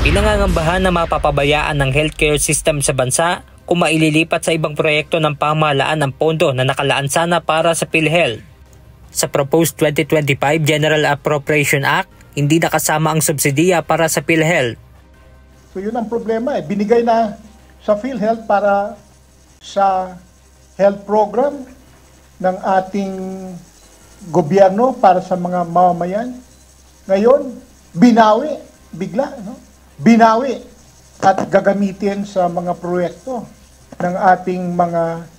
Pinangangambahan na mapapabayaan ng healthcare system sa bansa kung maililipat sa ibang proyekto ng pamahalaan ang pondo na nakalaan sana para sa PhilHealth. Sa proposed 2025 General Appropriation Act, hindi nakasama ang subsidiya para sa PhilHealth. So yun ang problema binigay na sa PhilHealth para sa health program ng ating gobyerno para sa mga mamamayan. Ngayon, binawi, bigla, binawi at gagamitin sa mga proyekto ng ating mga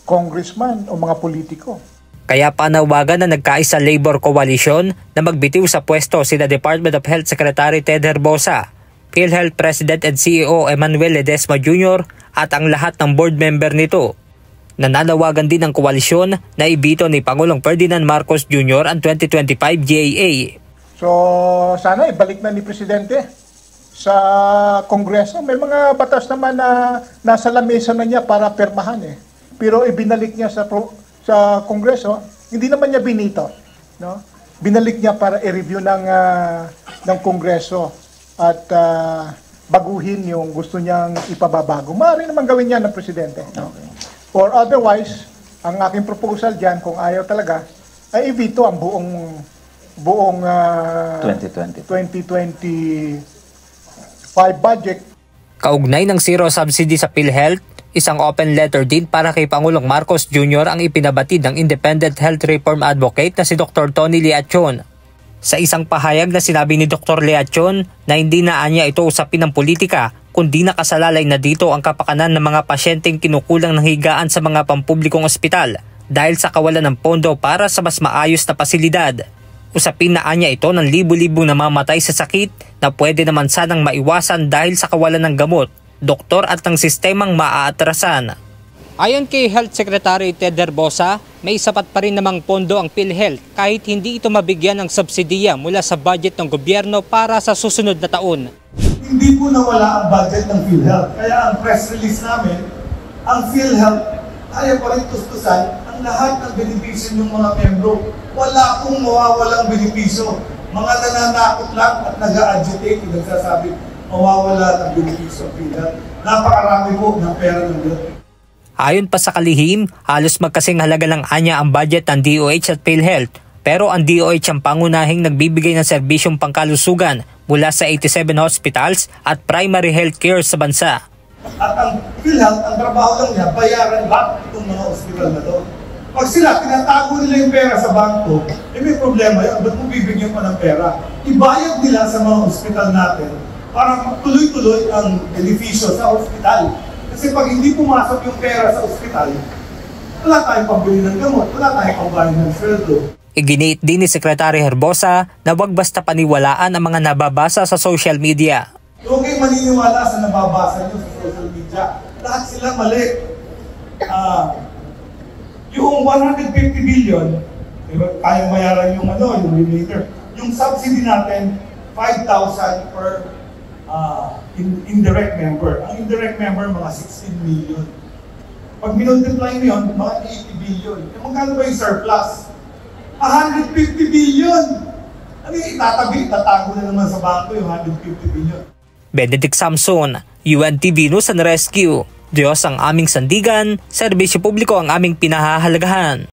congressman o mga politiko. Kaya panawagan na nagkaisa Labor Coalition na magbitiw sa pwesto sina Department of Health Secretary Ted Herbosa, PhilHealth President and CEO Emmanuel Ledesma Jr. at ang lahat ng board member nito. Nananawagan din ang koalisyon na ibito ni Pangulong Ferdinand Marcos Jr. ang 2025 GAA. So sana ibalik na ni Presidente sa Kongreso. May mga batas naman na nasa lamesa na niya para permahan Pero ibinalik niya sa Kongreso, hindi naman niya binito, Binalik niya para i-review ng Kongreso at baguhin yung gusto niyang ipababago. Maaari naman gawin niya ng Presidente. Okay. Or otherwise, ang aking proposal diyan kung ayaw talaga ay i-veto ang buong 2025 budget. Kaugnay ng zero subsidy sa PhilHealth, isang open letter din para kay Pangulong Marcos Jr. ang ipinabatid ng Independent Health Reform Advocate na si Dr. Tony Leachon. Sa isang pahayag na sinabi ni Dr. Leachon na hindi na anya ito usapin ng politika, kundi nakasalalay na dito ang kapakanan ng mga pasyenteng kinukulang ng higaan sa mga pampublikong ospital dahil sa kawalan ng pondo para sa mas maayos na pasilidad. Usapin na anya ito ng libu-libong namamatay sa sakit na pwede naman sanang maiwasan dahil sa kawalan ng gamot, doktor at ng sistemang maaatrasan. Ayon kay Health Secretary Ted Herbosa, may sapat pa rin namang pondo ang PhilHealth kahit hindi ito mabigyan ng subsidiya mula sa budget ng gobyerno para sa susunod na taon. Hindi po nawala ang budget ng PhilHealth. Kaya ang press release namin, ang PhilHealth kaya pa rin tustusan ang lahat ng benepisyo ng mga membro. Wala pong mawawalang benepisyo. Mga nananakot lang at nag-agitate, nagsasabi, mawawala ng benepisyo ang PhilHealth. Napakarami po ng pera ng gobyerno. Ayon pa sa kalihim, halos magkasing halaga lang anya ang budget ng DOH at PhilHealth. Pero ang DOH ang pangunahing nagbibigay ng serbisyong pangkalusugan mula sa 87 hospitals at primary health care sa bansa. At ang PhilHealth, ang trabaho lang niya, bayaran lahat itong mga hospital na to. Pag sila, tinatago nila yung pera sa bangko, may problema yun. Ba't mo bibigyan pa ng pera? Ibayad nila sa mga hospital natin para tuloy-tuloy ang benepisyo sa hospital. Kasi pag hindi pumasok yung pera sa ospital, wala tayong pambili ng gamot, wala tayong pambayad ng sweldo. Iginiit din ni Secretary Herbosa na wag basta paniwalaan ang mga nababasa sa social media. Huwag kayo maniniwala sa nababasa nyo sa social media. Lahat sila mali. Yung 150 billion, kayang bayaran yung yung remainder. Yung subsidy natin, 5,000 per indirect member. Ang indirect member, mga 16 million. Pag minultiply mo yun, mga 80 billion. Magkano ba yung surplus? 150 billion! Ano yung itatabi? Tatago na naman sa bangko yung 150 billion. Benedict Samson, UNTV News and Rescue. Diyos ang aming sandigan, serbisyo publiko ang aming pinahahalagahan.